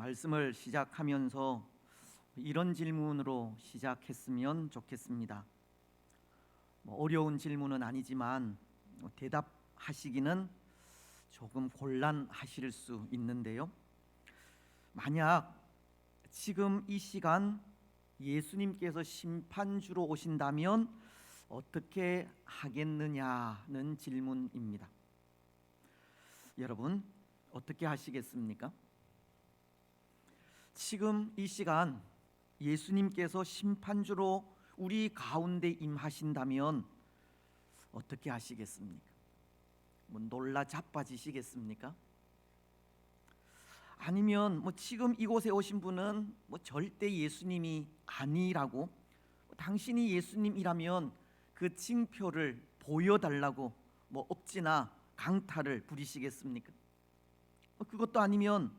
말씀을 시작하면서 이런 질문으로 시작했으면 좋겠습니다. 어려운 질문은 아니지만 대답하시기는 조금 곤란하실 수 있는데요. 만약 지금 이 시간 예수님께서 심판주로 오신다면 어떻게 하겠느냐는 질문입니다. 여러분, 어떻게 하시겠습니까? 지금 이 시간 예수님께서 심판주로 우리 가운데 임하신다면 어떻게 하시겠습니까? 놀라 자빠지시겠습니까? 아니면 지금 이곳에 오신 분은 절대 예수님이 아니라고, 당신이 예수님이라면 그 징표를 보여달라고 억지나 강탈을 부리시겠습니까? 그것도 아니면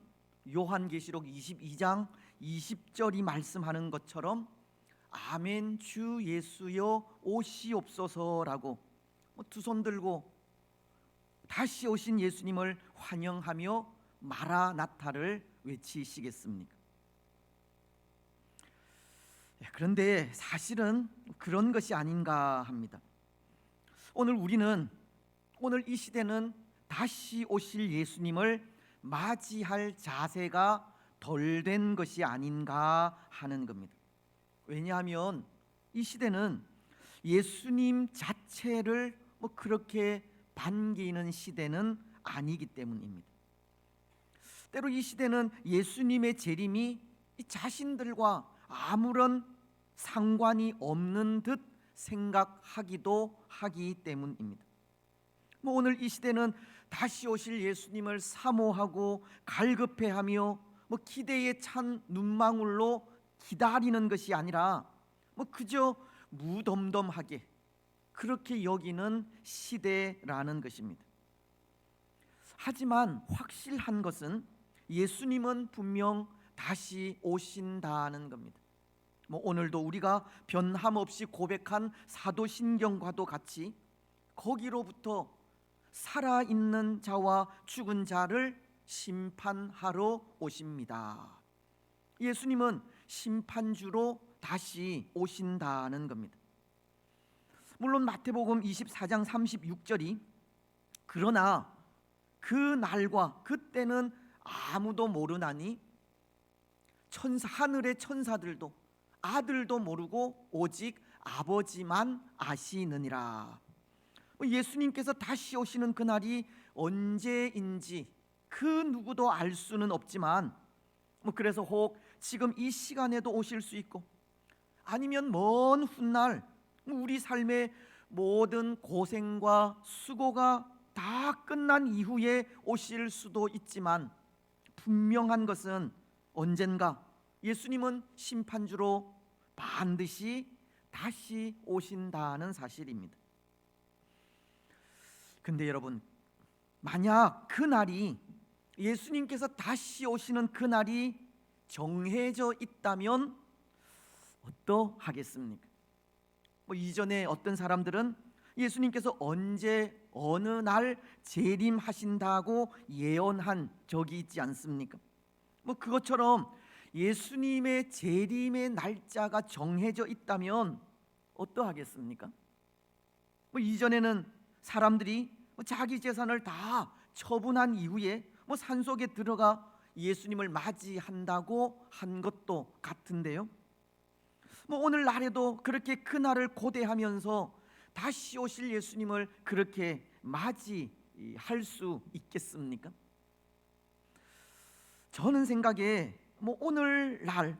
요한계시록 22장 20절이 말씀하는 것처럼 아멘 주 예수여 오시옵소서라고 두 손 들고 다시 오신 예수님을 환영하며 마라나타를 외치시겠습니까? 그런데 사실은 그런 것이 아닌가 합니다. 오늘 이 시대는 다시 오실 예수님을 맞이할 자세가 덜 된 것이 아닌가 하는 겁니다. 왜냐하면 이 시대는 예수님 자체를 그렇게 반기는 시대는 아니기 때문입니다. 때로 이 시대는 예수님의 재림이 자신들과 아무런 상관이 없는 듯 생각하기도 하기 때문입니다. 오늘 이 시대는 다시 오실 예수님을 사모하고 갈급해하며 기대에 찬 눈망울로 기다리는 것이 아니라 그저 무덤덤하게 그렇게 여기는 시대라는 것입니다. 하지만 확실한 것은 예수님은 분명 다시 오신다는 겁니다. 오늘도 우리가 변함없이 고백한 사도신경과도 같이 거기로부터 살아있는 자와 죽은 자를 심판하러 오십니다. 예수님은 심판주로 다시 오신다는 겁니다. 물론 마태복음 24장 36절이 그러나 그 날과 그때는 아무도 모르나니 하늘의 천사들도 아들도 모르고 오직 아버지만 아시느니라. 예수님께서 다시 오시는 그날이 언제인지 그 누구도 알 수는 없지만 그래서 혹 지금 이 시간에도 오실 수 있고 아니면 먼 훗날 우리 삶의 모든 고생과 수고가 다 끝난 이후에 오실 수도 있지만 분명한 것은 언젠가 예수님은 심판주로 반드시 다시 오신다는 사실입니다. 근데 여러분, 만약 그날이 예수님께서 다시 오시는 그날이 정해져 있다면 어떠하겠습니까? 이전에 어떤 사람들은 예수님께서 언제 어느 날 재림하신다고 예언한 적이 있지 않습니까? 그것처럼 예수님의 재림의 날짜가 정해져 있다면 어떠하겠습니까? 이전에는 사람들이 자기 재산을 다 처분한 이후에 산속에 들어가 예수님을 맞이한다고 한 것도 같은데요. 오늘날에도 그렇게 그날을 고대하면서 다시 오실 예수님을 그렇게 맞이할 수 있겠습니까? 저는 생각에 오늘날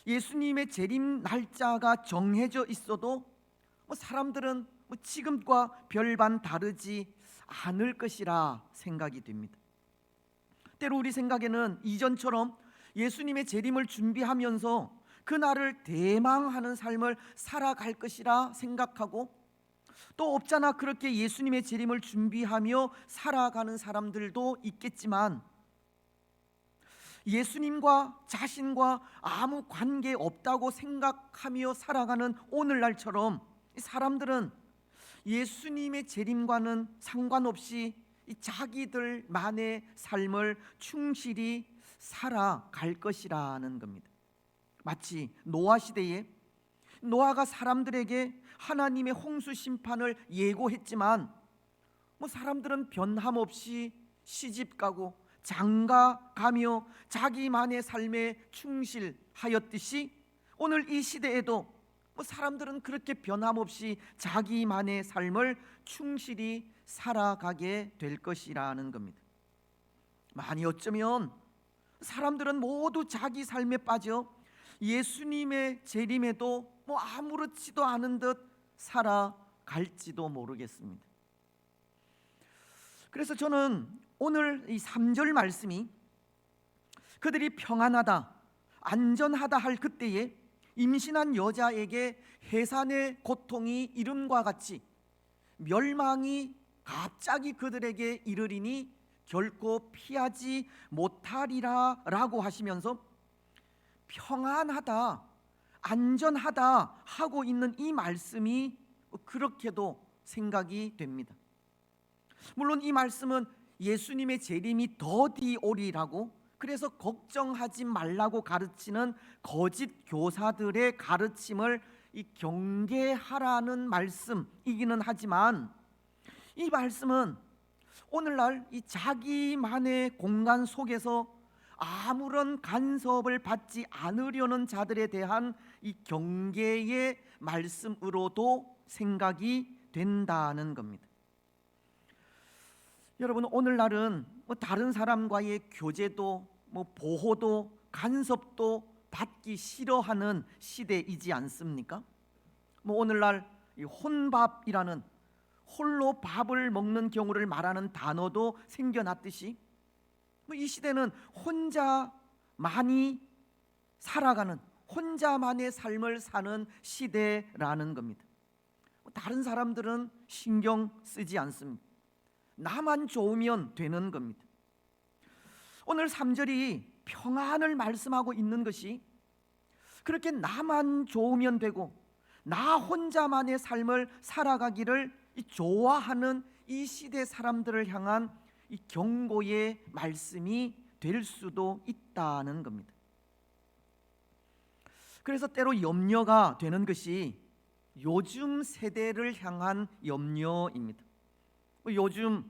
예수님의 재림 날짜가 정해져 있어도 사람들은 지금과 별반 다르지 않을 것이라 생각이 됩니다. 때로 우리 생각에는 이전처럼 예수님의 재림을 준비하면서 그날을 대망하는 삶을 살아갈 것이라 생각하고 또 없잖아 그렇게 예수님의 재림을 준비하며 살아가는 사람들도 있겠지만 예수님과 자신과 아무 관계 없다고 생각하며 살아가는 오늘날처럼 사람들은 예수님의 재림과는 상관없이 자기들만의 삶을 충실히 살아갈 것이라는 겁니다. 마치 노아 시대에 노아가 사람들에게 하나님의 홍수 심판을 예고했지만 사람들은 변함없이 시집가고 장가가며 자기만의 삶에 충실하였듯이 오늘 이 시대에도 사람들은 그렇게 변함없이 자기만의 삶을 충실히 살아가게 될 것이라는 겁니다. 많이 어쩌면 사람들은 모두 자기 삶에 빠져 예수님의 재림에도 아무렇지도 않은 듯 살아갈지도 모르겠습니다. 그래서 저는 오늘 이 3절 말씀이 그들이 평안하다, 안전하다 할 그때에 임신한 여자에게 해산의 고통이 이름과 같이 멸망이 갑자기 그들에게 이르리니 결코 피하지 못하리라 라고 하시면서 평안하다, 안전하다 하고 있는 이 말씀이 그렇게도 생각이 됩니다. 물론 이 말씀은 예수님의 재림이 더디 오리라고, 그래서 걱정하지 말라고 가르치는 거짓 교사들의 가르침을 경계하라는 말씀이기는 하지만, 이 말씀은 오늘날 이 자기만의 공간 속에서 아무런 간섭을 받지 않으려는 자들에 대한 이 경계의 말씀으로도 생각이 된다는 겁니다. 여러분, 오늘날은 다른 사람과의 교제도 보호도 간섭도 받기 싫어하는 시대이지 않습니까? 오늘날 이 혼밥이라는 홀로 밥을 먹는 경우를 말하는 단어도 생겨났듯이 이 시대는 혼자만이 살아가는, 혼자만의 삶을 사는 시대라는 겁니다. 다른 사람들은 신경 쓰지 않습니다. 나만 좋으면 되는 겁니다. 오늘 3절이 평안을 말씀하고 있는 것이 그렇게 나만 좋으면 되고 나 혼자만의 삶을 살아가기를 좋아하는 이 시대 사람들을 향한 이 경고의 말씀이 될 수도 있다는 겁니다. 그래서 때로 염려가 되는 것이 요즘 세대를 향한 염려입니다. 요즘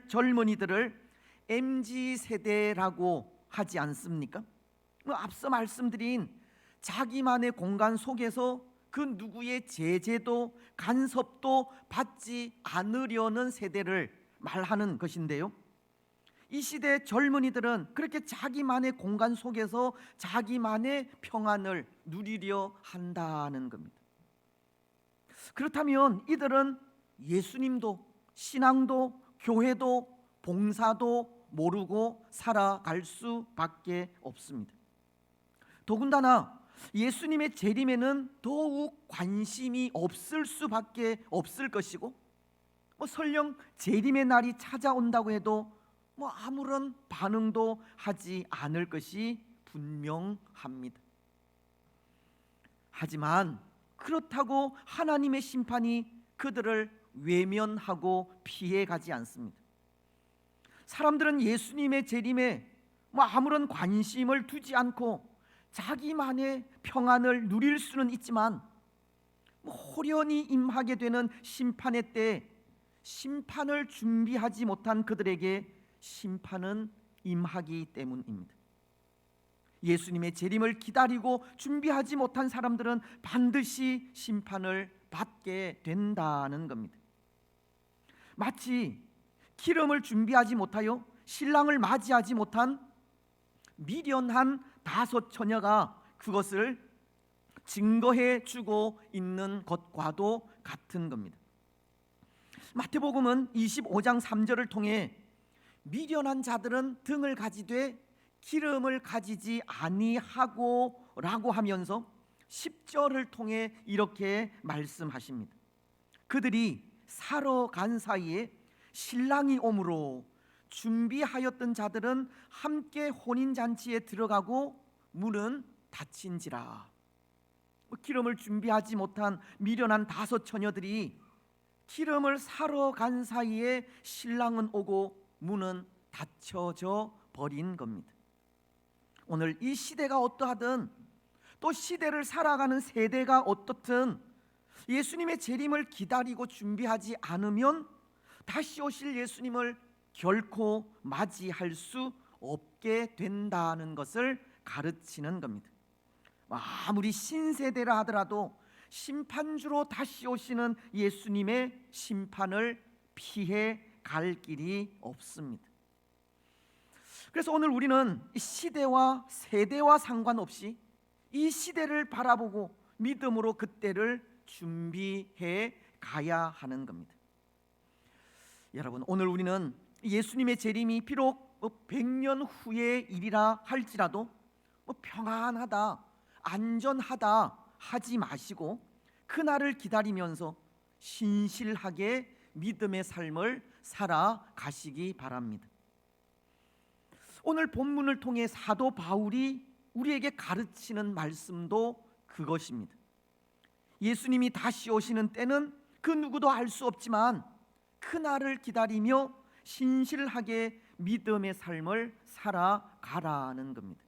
젊은이들을 MZ세대라고 하지 않습니까? 앞서 말씀드린 자기만의 공간 속에서 그 누구의 제재도 간섭도 받지 않으려는 세대를 말하는 것인데요, 이 시대 젊은이들은 그렇게 자기만의 공간 속에서 자기만의 평안을 누리려 한다는 겁니다. 그렇다면 이들은 예수님도 신앙도 교회도 봉사도 모르고 살아갈 수밖에 없습니다. 더군다나 예수님의 재림에는 더욱 관심이 없을 수밖에 없을 것이고, 설령 재림의 날이 찾아온다고 해도 아무런 반응도 하지 않을 것이 분명합니다. 하지만 그렇다고 하나님의 심판이 그들을 외면하고 피해가지 않습니다. 사람들은 예수님의 재림에 아무런 관심을 두지 않고 자기만의 평안을 누릴 수는 있지만 호련히 임하게 되는 심판의 때 심판을 준비하지 못한 그들에게 심판은 임하기 때문입니다. 예수님의 재림을 기다리고 준비하지 못한 사람들은 반드시 심판을 받게 된다는 겁니다. 마치 기름을 준비하지 못하여 신랑을 맞이하지 못한 미련한 5 처녀가 그것을 증거해 주고 있는 것과도 같은 겁니다. 마태복음은 25장 3절을 통해 미련한 자들은 등을 가지되 기름을 가지지 아니하고 라고 하면서 10절을 통해 이렇게 말씀하십니다. 그들이 사러 간 사이에 신랑이 오므로 준비하였던 자들은 함께 혼인잔치에 들어가고 문은 닫힌지라. 기름을 준비하지 못한 미련한 5 처녀들이 기름을 사러 간 사이에 신랑은 오고 문은 닫혀져 버린 겁니다. 오늘 이 시대가 어떠하든 또 시대를 살아가는 세대가 어떻든 예수님의 재림을 기다리고 준비하지 않으면 다시 오실 예수님을 결코 맞이할 수 없게 된다는 것을 가르치는 겁니다. 아무리 신세대라 하더라도 심판주로 다시 오시는 예수님의 심판을 피해 갈 길이 없습니다. 그래서 오늘 우리는 시대와 세대와 상관없이 이 시대를 바라보고 믿음으로 그때를 준비해 가야 하는 겁니다. 여러분, 오늘 우리는 예수님의 재림이 비록 100년 후의 일이라 할지라도 평안하다, 안전하다 하지 마시고 그날을 기다리면서 신실하게 믿음의 삶을 살아가시기 바랍니다. 오늘 본문을 통해 사도 바울이 우리에게 가르치는 말씀도 그것입니다. 예수님이 다시 오시는 때는 그 누구도 알 수 없지만 그날을 기다리며 신실하게 믿음의 삶을 살아가라는 겁니다.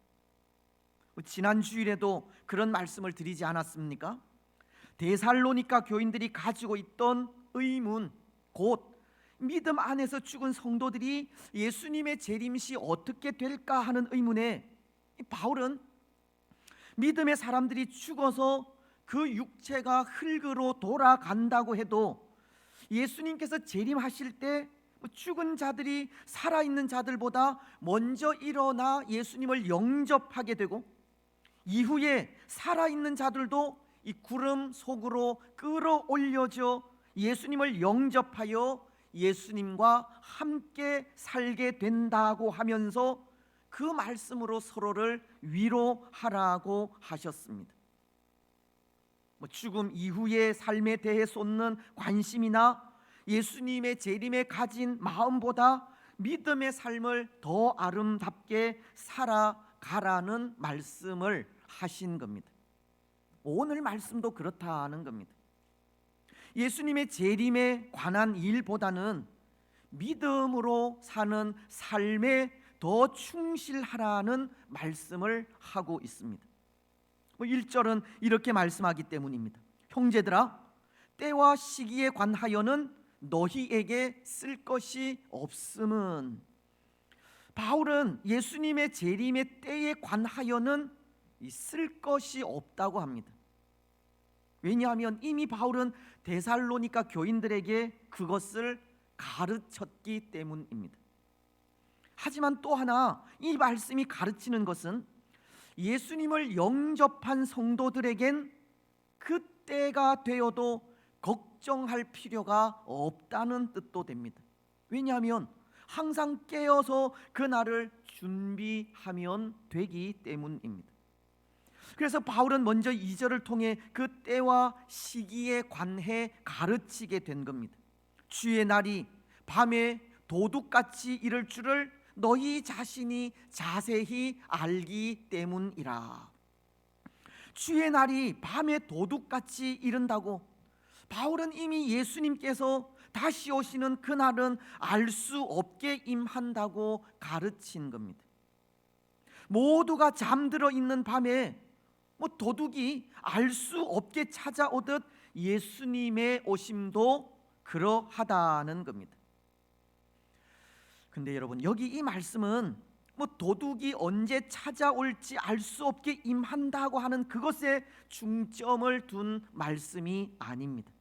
지난 주일에도 그런 말씀을 드리지 않았습니까? 데살로니가 교인들이 가지고 있던 의문, 곧 믿음 안에서 죽은 성도들이 예수님의 재림시 어떻게 될까 하는 의문에 바울은 믿음의 사람들이 죽어서 그 육체가 흙으로 돌아간다고 해도 예수님께서 재림하실 때 죽은 자들이 살아있는 자들보다 먼저 일어나 예수님을 영접하게 되고 이후에 살아있는 자들도 이 구름 속으로 끌어올려져 예수님을 영접하여 예수님과 함께 살게 된다고 하면서 그 말씀으로 서로를 위로하라고 하셨습니다. 죽음 이후의 삶에 대해 쏟는 관심이나 예수님의 재림에 가진 마음보다 믿음의 삶을 더 아름답게 살아가라는 말씀을 하신 겁니다. 오늘 말씀도 그렇다는 겁니다. 예수님의 재림에 관한 일보다는 믿음으로 사는 삶에 더 충실하라는 말씀을 하고 있습니다. 1절은 이렇게 말씀하기 때문입니다. 형제들아, 때와 시기에 관하여는 너희에게 쓸 것이 없음은. 바울은 예수님의 재림의 때에 관하여는 쓸 것이 없다고 합니다. 왜냐하면 이미 바울은 데살로니가 교인들에게 그것을 가르쳤기 때문입니다. 하지만 또 하나 이 말씀이 가르치는 것은 예수님을 영접한 성도들에겐 그때가 되어도 걱정할 필요가 없다는 뜻도 됩니다. 왜냐하면 항상 깨어서 그날을 준비하면 되기 때문입니다. 그래서 바울은 먼저 2절을 통해 그 때와 시기에 관해 가르치게 된 겁니다. 주의 날이 밤에 도둑같이 이를 줄을 너희 자신이 자세히 알기 때문이라. 주의 날이 밤에 도둑같이 이른다고 바울은 이미 예수님께서 다시 오시는 그날은 알 수 없게 임한다고 가르친 겁니다. 모두가 잠들어 있는 밤에 도둑이 알 수 없게 찾아오듯 예수님의 오심도 그러하다는 겁니다. 근데 여러분, 여기 이 말씀은 도둑이 언제 찾아올지 알 수 없게 임한다고 하는 그것에 중점을 둔 말씀이 아닙니다.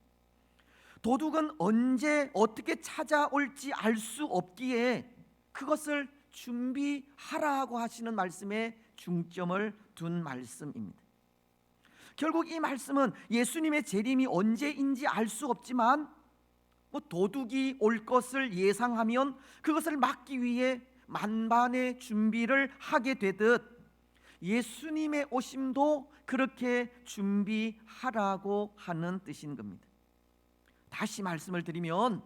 도둑은 언제 어떻게 찾아올지 알 수 없기에 그것을 준비하라고 하시는 말씀에 중점을 둔 말씀입니다. 결국 이 말씀은 예수님의 재림이 언제인지 알 수 없지만 도둑이 올 것을 예상하면 그것을 막기 위해 만반의 준비를 하게 되듯 예수님의 오심도 그렇게 준비하라고 하는 뜻인 겁니다. 다시 말씀을 드리면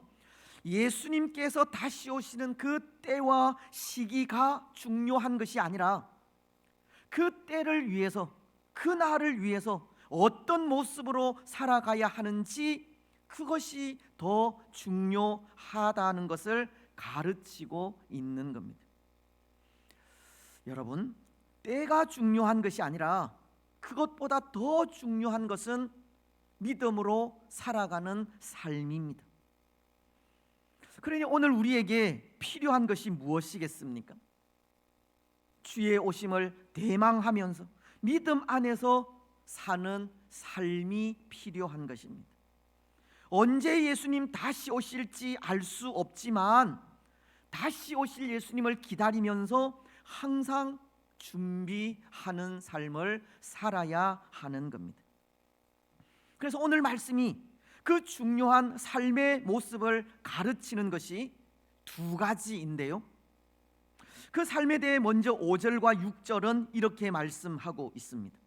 예수님께서 다시 오시는 그 때와 시기가 중요한 것이 아니라 그 때를 위해서, 그 날을 위해서 어떤 모습으로 살아가야 하는지 그것이 더 중요하다는 것을 가르치고 있는 겁니다. 여러분, 때가 중요한 것이 아니라 그것보다 더 중요한 것은 믿음으로 살아가는 삶입니다. 그러니 오늘 우리에게 필요한 것이 무엇이겠습니까? 주의 오심을 대망하면서 믿음 안에서 사는 삶이 필요한 것입니다. 언제 예수님 다시 오실지 알 수 없지만 다시 오실 예수님을 기다리면서 항상 준비하는 삶을 살아야 하는 겁니다. 그래서 오늘 말씀이 그 중요한 삶의 모습을 가르치는 것이 두 가지인데요, 그 삶에 대해 먼저 5절과 6절은 이렇게 말씀하고 있습니다.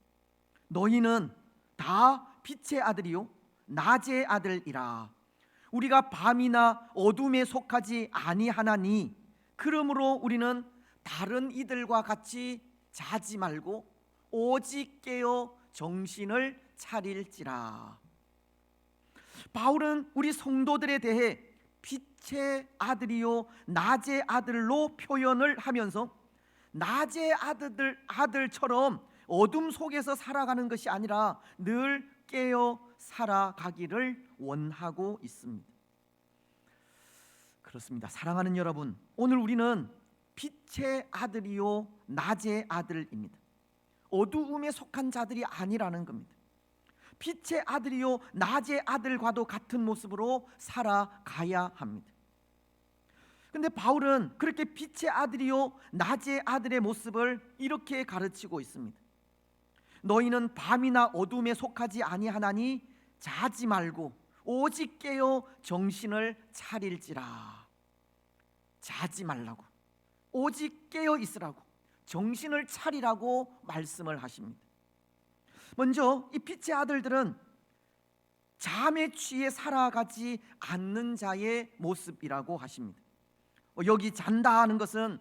너희는 다 빛의 아들이요 낮의 아들이라. 우리가 밤이나 어둠에 속하지 아니하나니 그러므로 우리는 다른 이들과 같이 자지 말고 오직 깨어 정신을 차릴지라. 바울은 우리 성도들에 대해 빛의 아들이요 낮의 아들로 표현을 하면서 낮의 아들처럼 어둠 속에서 살아가는 것이 아니라 늘 깨어 살아가기를 원하고 있습니다. 그렇습니다. 사랑하는 여러분, 오늘 우리는 빛의 아들이요 낮의 아들입니다. 어두움에 속한 자들이 아니라는 겁니다. 빛의 아들이요 낮의 아들과도 같은 모습으로 살아가야 합니다. 근데 바울은 그렇게 빛의 아들이요 낮의 아들의 모습을 이렇게 가르치고 있습니다. 너희는 밤이나 어둠에 속하지 아니하나니 자지 말고 오직 깨어 정신을 차릴지라. 자지 말라고, 오직 깨어 있으라고, 정신을 차리라고 말씀을 하십니다. 먼저 이 빛의 아들들은 잠에 취해 살아가지 않는 자의 모습이라고 하십니다. 여기 잔다 하는 것은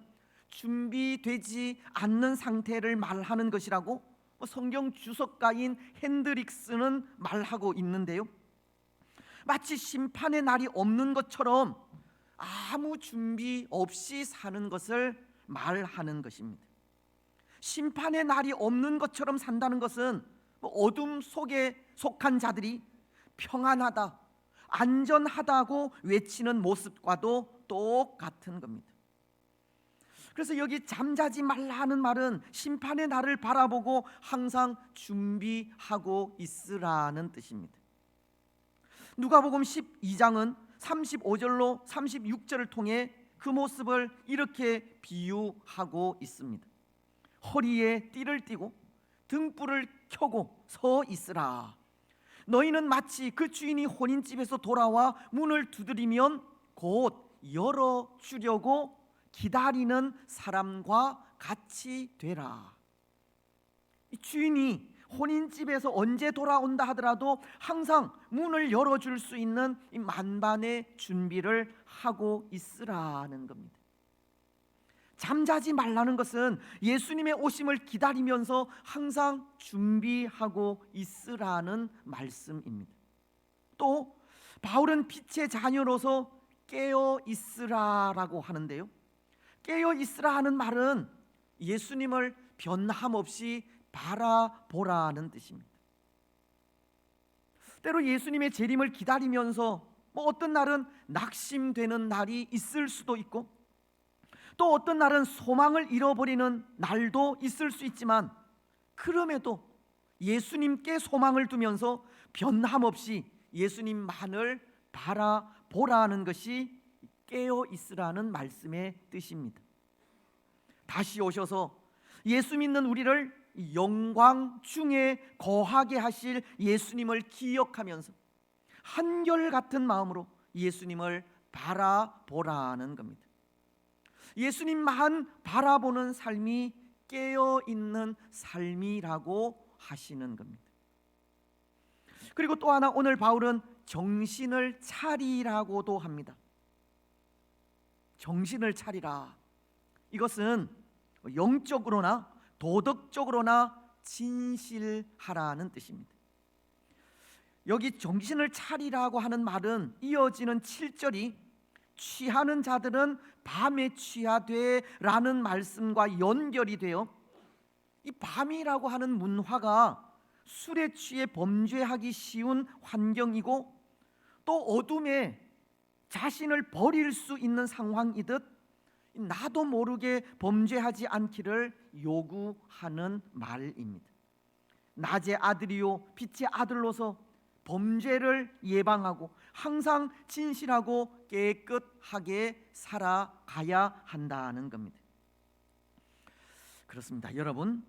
준비되지 않는 상태를 말하는 것이라고 성경 주석가인 핸드릭스는 말하고 있는데요, 마치 심판의 날이 없는 것처럼 아무 준비 없이 사는 것을 말하는 것입니다. 심판의 날이 없는 것처럼 산다는 것은 어둠 속에 속한 자들이 평안하다, 안전하다고 외치는 모습과도 똑같은 겁니다. 그래서 여기 잠자지 말라 하는 말은 심판의 날을 바라보고 항상 준비하고 있으라는 뜻입니다. 누가복음 12장은 35절로 36절을 통해 그 모습을 이렇게 비유하고 있습니다. 허리에 띠를 띠고 등불을 켜고 서 있으라. 너희는 마치 그 주인이 혼인집에서 돌아와 문을 두드리면 곧 열어주려고 기다리는 사람과 같이 되라. 주인이 혼인집에서 언제 돌아온다 하더라도 항상 문을 열어줄 수 있는 이 만반의 준비를 하고 있으라는 겁니다. 잠자지 말라는 것은 예수님의 오심을 기다리면서 항상 준비하고 있으라는 말씀입니다. 또 바울은 빛의 자녀로서 깨어 있으라라고 하는데요, 깨어 있으라 하는 말은 예수님을 변함없이 바라보라는 뜻입니다. 때로 예수님의 재림을 기다리면서 어떤 날은 낙심되는 날이 있을 수도 있고 또 어떤 날은 소망을 잃어버리는 날도 있을 수 있지만, 그럼에도 예수님께 소망을 두면서 변함없이 예수님만을 바라보라는 것이 깨어 있으라는 말씀의 뜻입니다. 다시 오셔서 예수 믿는 우리를 영광 중에 거하게 하실 예수님을 기억하면서 한결같은 마음으로 예수님을 바라보라는 겁니다. 예수님만 바라보는 삶이 깨어있는 삶이라고 하시는 겁니다. 그리고 또 하나, 오늘 바울은 정신을 차리라고도 합니다. 정신을 차리라. 이것은 영적으로나 도덕적으로나 진실하라는 뜻입니다. 여기 정신을 차리라고 하는 말은 이어지는 7절이 취하는 자들은 밤에 취하되 라는 말씀과 연결이 되어 이 밤이라고 하는 문화가 술에 취해 범죄하기 쉬운 환경이고 또 어둠에 자신을 버릴 수 있는 상황이듯 나도 모르게 범죄하지 않기를 요구하는 말입니다. 낮의 아들이요 빛의 아들로서 범죄를 예방하고 항상 진실하고 깨끗하게 살아가야 한다는 겁니다. 그렇습니다. 여러분,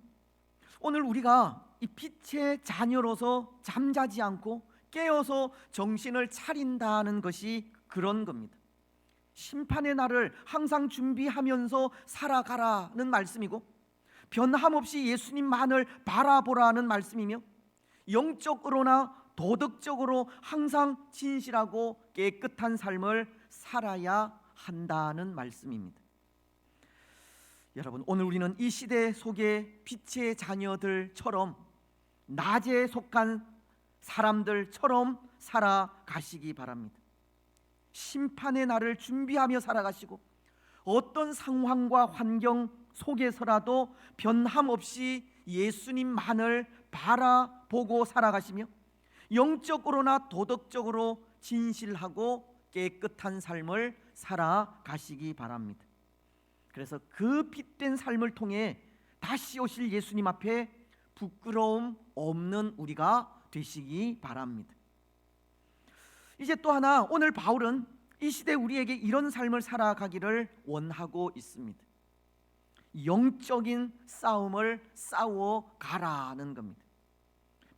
오늘 우리가 이 빛의 자녀로서 잠자지 않고 깨어서 정신을 차린다는 것이 그런 겁니다. 심판의 날을 항상 준비하면서 살아가라는 말씀이고, 변함없이 예수님만을 바라보라는 말씀이며, 영적으로나 도덕적으로 항상 진실하고 깨끗한 삶을 살아야 한다는 말씀입니다. 여러분, 오늘 우리는 이 시대 속의 빛의 자녀들처럼 낮에 속한 사람들처럼 살아가시기 바랍니다. 심판의 날을 준비하며 살아가시고 어떤 상황과 환경 속에서라도 변함없이 예수님만을 바라보고 살아가시며 영적으로나 도덕적으로 진실하고 깨끗한 삶을 살아가시기 바랍니다. 그래서 그 빛된 삶을 통해 다시 오실 예수님 앞에 부끄러움 없는 우리가 되시기 바랍니다. 이제 또 하나, 오늘 바울은 이 시대 우리에게 이런 삶을 살아가기를 원하고 있습니다. 영적인 싸움을 싸워 가라는 겁니다.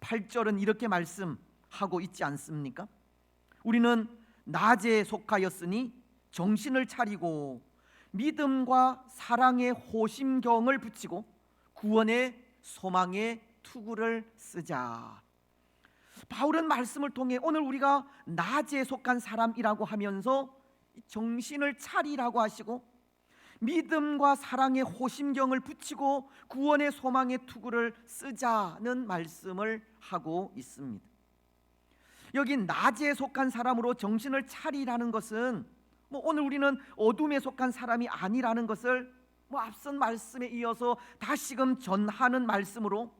8절은 이렇게 말씀하고 있지 않습니까? 우리는 낮에 속하였으니 정신을 차리고 믿음과 사랑의 호심경을 붙이고 구원의 소망의 투구를 쓰자. 바울은 말씀을 통해 오늘 우리가 낮에 속한 사람이라고 하면서 정신을 차리라고 하시고 믿음과 사랑의 호심경을 붙이고 구원의 소망의 투구를 쓰자는 말씀을 하고 있습니다. 여기 낮에 속한 사람으로 정신을 차리라는 것은 오늘 우리는 어둠에 속한 사람이 아니라는 것을 앞선 말씀에 이어서 다시금 전하는 말씀으로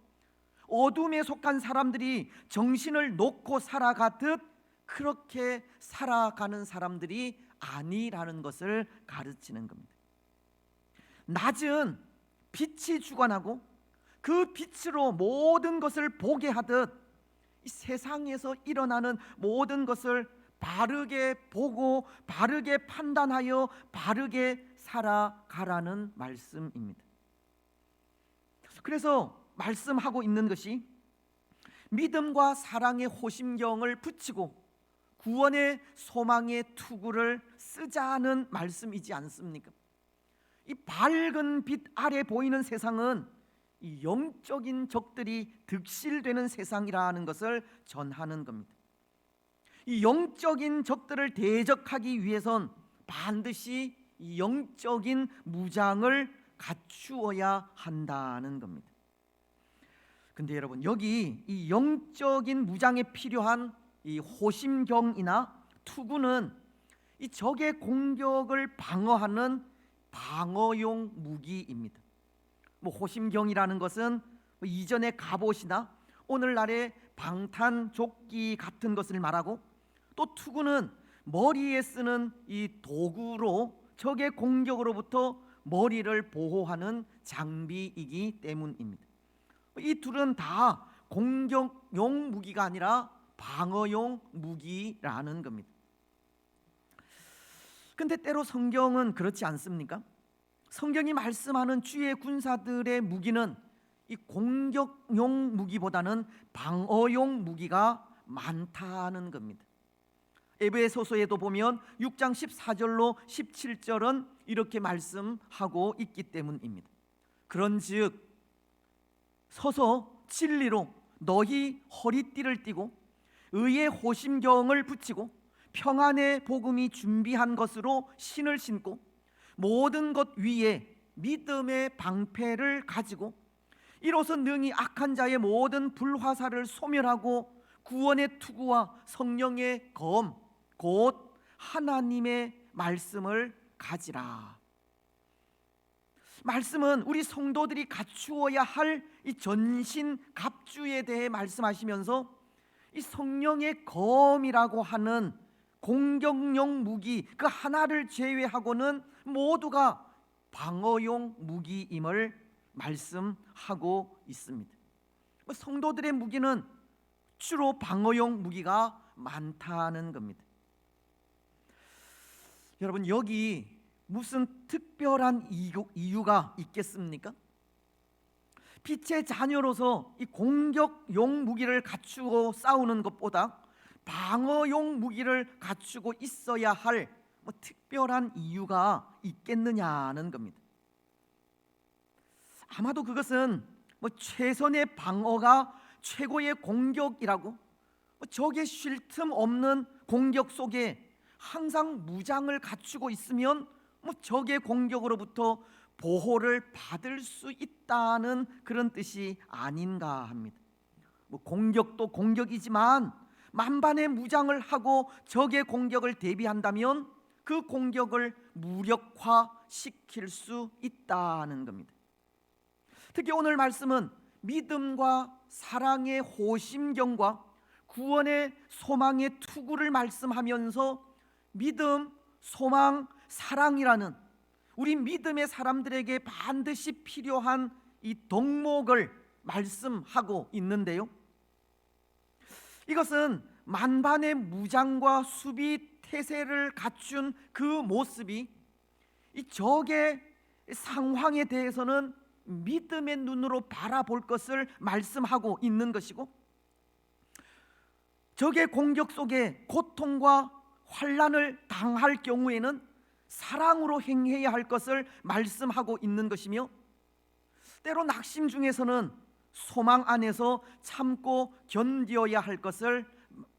어둠에 속한 사람들이 정신을 놓고 살아가듯 그렇게 살아가는 사람들이 아니라는 것을 가르치는 겁니다. 낮은 빛이 주관하고 그 빛으로 모든 것을 보게 하듯 이 세상에서 일어나는 모든 것을 바르게 보고 바르게 판단하여 바르게 살아가라는 말씀입니다. 그래서 말씀하고 있는 것이 믿음과 사랑의 호심경을 붙이고 구원의 소망의 투구를 쓰자는 말씀이지 않습니까? 이 밝은 빛 아래 보이는 세상은 이 영적인 적들이 득실되는 세상이라는 것을 전하는 겁니다. 이 영적인 적들을 대적하기 위해선 반드시 이 영적인 무장을 갖추어야 한다는 겁니다. 근데 여러분, 여기 이 영적인 무장에 필요한 이 호심경이나 투구는 이 적의 공격을 방어하는 방어용 무기입니다. 호심경이라는 것은 이전의 갑옷이나 오늘날의 방탄조끼 같은 것을 말하고, 또 투구는 머리에 쓰는 이 도구로 적의 공격으로부터 머리를 보호하는 장비이기 때문입니다. 이 둘은 다 공격용 무기가 아니라 방어용 무기라는 겁니다. 근데 때로 성경은 그렇지 않습니까? 성경이 말씀하는 주의 군사들의 무기는 이 공격용 무기보다는 방어용 무기가 많다는 겁니다. 에베소서에도 보면 6장 14절로 17절은 이렇게 말씀하고 있기 때문입니다. 그런즉 서서 진리로 너희 허리띠를 띠고 의의 호심경을 붙이고 평안의 복음이 준비한 것으로 신을 신고 모든 것 위에 믿음의 방패를 가지고 이로써 능히 악한 자의 모든 불화살을 소멸하고 구원의 투구와 성령의 검 곧 하나님의 말씀을 가지라. 말씀은 우리 성도들이 갖추어야 할 이 전신 갑주에 대해 말씀하시면서 이 성령의 검이라고 하는 공격용 무기 그 하나를 제외하고는 모두가 방어용 무기임을 말씀하고 있습니다. 성도들의 무기는 주로 방어용 무기가 많다는 겁니다. 여러분, 여기 무슨 특별한 이유가 있겠습니까? 빛의 자녀로서 이 공격용 무기를 갖추고 싸우는 것보다 방어용 무기를 갖추고 있어야 할 특별한 이유가 있겠느냐는 겁니다. 아마도 그것은 최선의 방어가 최고의 공격이라고, 적의 쉴 틈 없는 공격 속에 항상 무장을 갖추고 있으면 적의 공격으로부터 보호를 받을 수 있다는 그런 뜻이 아닌가 합니다. 공격도 공격이지만 만반의 무장을 하고 적의 공격을 대비한다면 그 공격을 무력화시킬 수 있다는 겁니다. 특히 오늘 말씀은 믿음과 사랑의 호심경과 구원의 소망의 투구를 말씀하면서 믿음, 소망, 사랑이라는 우리 믿음의 사람들에게 반드시 필요한 이 덕목을 말씀하고 있는데요, 이것은 만반의 무장과 수비 태세를 갖춘 그 모습이 이 적의 상황에 대해서는 믿음의 눈으로 바라볼 것을 말씀하고 있는 것이고, 적의 공격 속에 고통과 환난을 당할 경우에는 사랑으로 행해야 할 것을 말씀하고 있는 것이며, 때로 낙심 중에서는 소망 안에서 참고 견뎌야 할 것을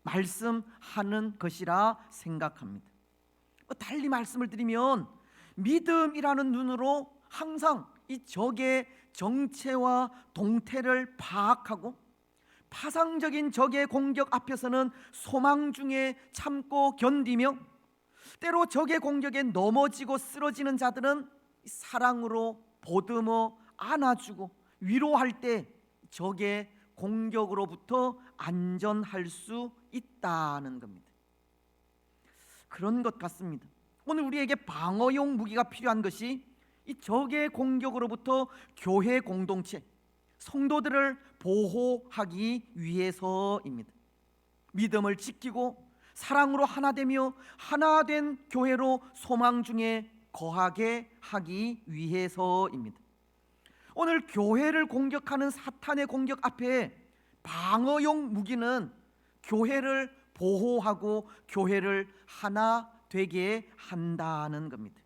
말씀하는 것이라 생각합니다. 달리 말씀을 드리면 믿음이라는 눈으로 항상 이 적의 정체와 동태를 파악하고 파상적인 적의 공격 앞에서는 소망 중에 참고 견디며, 때로 적의 공격에 넘어지고 쓰러지는 자들은 사랑으로 보듬어 안아주고 위로할 때 적의 공격으로부터 안전할 수 있다는 겁니다. 그런 것 같습니다. 오늘 우리에게 방어용 무기가 필요한 것이 이 적의 공격으로부터 교회 공동체, 성도들을 보호하기 위해서입니다. 믿음을 지키고 사랑으로 하나 되며 하나 된 교회로 소망 중에 거하게 하기 위해서입니다. 오늘 교회를 공격하는 사탄의 공격 앞에 방어용 무기는 교회를 보호하고 교회를 하나 되게 한다는 겁니다.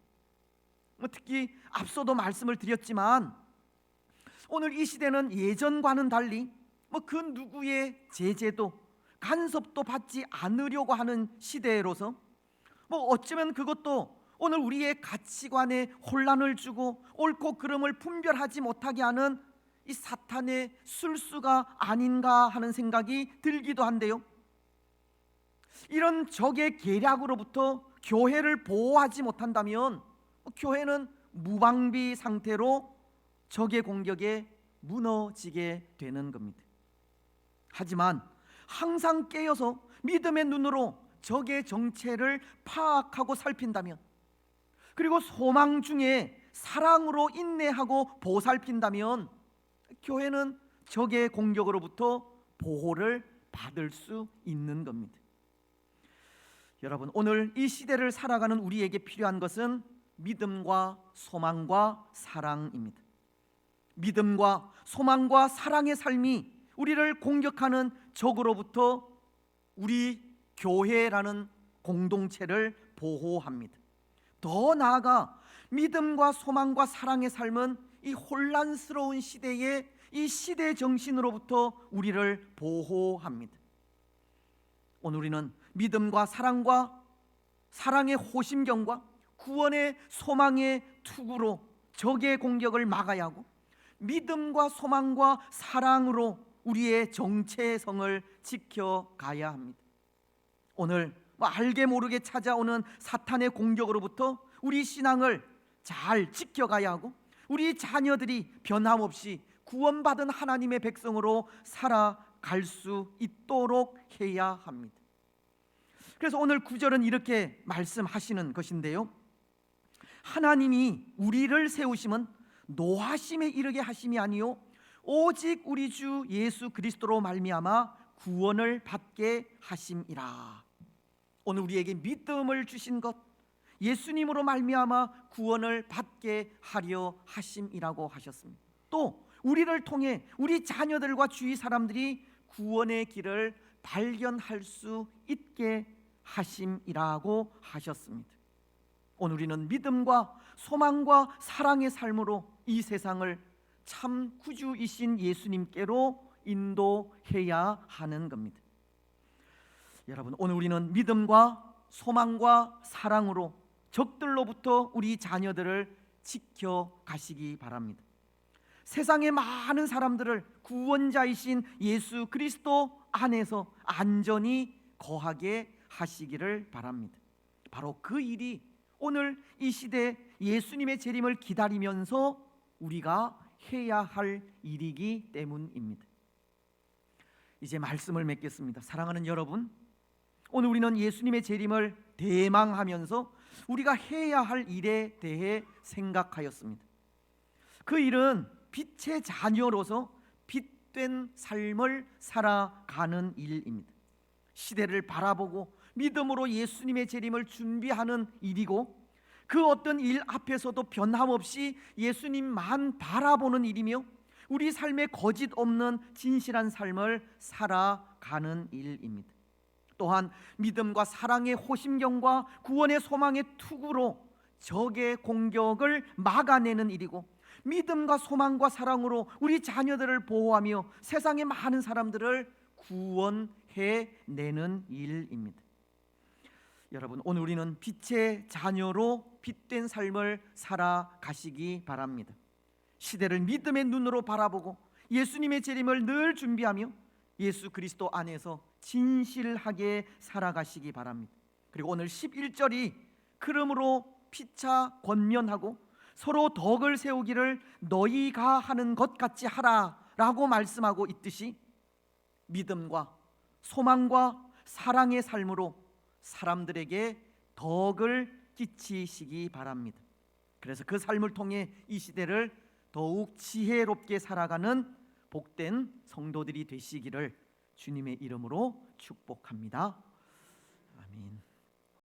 특히 앞서도 말씀을 드렸지만 오늘 이 시대는 예전과는 달리 그 누구의 제재도 간섭도 받지 않으려고 하는 시대로서 어쩌면 그것도 오늘 우리의 가치관에 혼란을 주고 옳고 그름을 분별하지 못하게 하는 이 사탄의 술수가 아닌가 하는 생각이 들기도 한데요, 이런 적의 계략으로부터 교회를 보호하지 못한다면 교회는 무방비 상태로 적의 공격에 무너지게 되는 겁니다. 하지만 항상 깨어서 믿음의 눈으로 적의 정체를 파악하고 살핀다면, 그리고 소망 중에 사랑으로 인내하고 보살핀다면 교회는 적의 공격으로부터 보호를 받을 수 있는 겁니다. 여러분, 오늘 이 시대를 살아가는 우리에게 필요한 것은 믿음과 소망과 사랑입니다. 믿음과 소망과 사랑의 삶이 우리를 공격하는 적으로부터 우리 교회라는 공동체를 보호합니다. 더 나아가 믿음과 소망과 사랑의 삶은 이 혼란스러운 시대에 이 시대 정신으로부터 우리를 보호합니다. 오늘 우리는 믿음과 사랑과 사랑의 호심경과 구원의 소망의 투구로 적의 공격을 막아야 하고, 믿음과 소망과 사랑으로 우리의 정체성을 지켜가야 합니다. 오늘 알게 모르게 찾아오는 사탄의 공격으로부터 우리 신앙을 잘 지켜가야 하고, 우리 자녀들이 변함없이 구원받은 하나님의 백성으로 살아갈 수 있도록 해야 합니다. 그래서 오늘 9절은 이렇게 말씀하시는 것인데요, 하나님이 우리를 세우심은 노하심에 이르게 하심이 아니요 오직 우리 주 예수 그리스도로 말미암아 구원을 받게 하심이라. 오늘 우리에게 믿음을 주신 것, 예수님으로 말미암아 구원을 받게 하려 하심이라고 하셨습니다. 또 우리를 통해 우리 자녀들과 주위 사람들이 구원의 길을 발견할 수 있게 하심이라고 하셨습니다. 오늘 우리는 믿음과 소망과 사랑의 삶으로 이 세상을 참 구주이신 예수님께로 인도해야 하는 겁니다. 여러분, 오늘 우리는 믿음과 소망과 사랑으로 적들로부터 우리 자녀들을 지켜가시기 바랍니다. 세상의 많은 사람들을 구원자이신 예수 그리스도 안에서 안전히 거하게 하시기를 바랍니다. 바로 그 일이 오늘 이 시대 예수님의 재림을 기다리면서 우리가 해야 할 일이기 때문입니다. 이제 말씀을 맺겠습니다. 사랑하는 여러분, 오늘 우리는 예수님의 재림을 대망하면서 우리가 해야 할 일에 대해 생각하였습니다. 그 일은 빛의 자녀로서 빛된 삶을 살아가는 일입니다. 시대를 바라보고 믿음으로 예수님의 재림을 준비하는 일이고, 그 어떤 일 앞에서도 변함없이 예수님만 바라보는 일이며, 우리 삶에 거짓 없는 진실한 삶을 살아가는 일입니다. 또한 믿음과 사랑의 호심경과 구원의 소망의 투구로 적의 공격을 막아내는 일이고, 믿음과 소망과 사랑으로 우리 자녀들을 보호하며 세상의 많은 사람들을 구원해내는 일입니다. 여러분, 오늘 우리는 빛의 자녀로 빛된 삶을 살아가시기 바랍니다. 시대를 믿음의 눈으로 바라보고 예수님의 재림을 늘 준비하며 예수 그리스도 안에서 진실하게 살아가시기 바랍니다. 그리고 오늘 11절이 그러므로 피차 권면하고 서로 덕을 세우기를 너희가 하는 것 같이 하라 라고 말씀하고 있듯이, 믿음과 소망과 사랑의 삶으로 사람들에게 덕을 끼치시기 바랍니다. 그래서 그 삶을 통해 이 시대를 더욱 지혜롭게 살아가는 복된 성도들이 되시기를 주님의 이름으로 축복합니다. 아멘.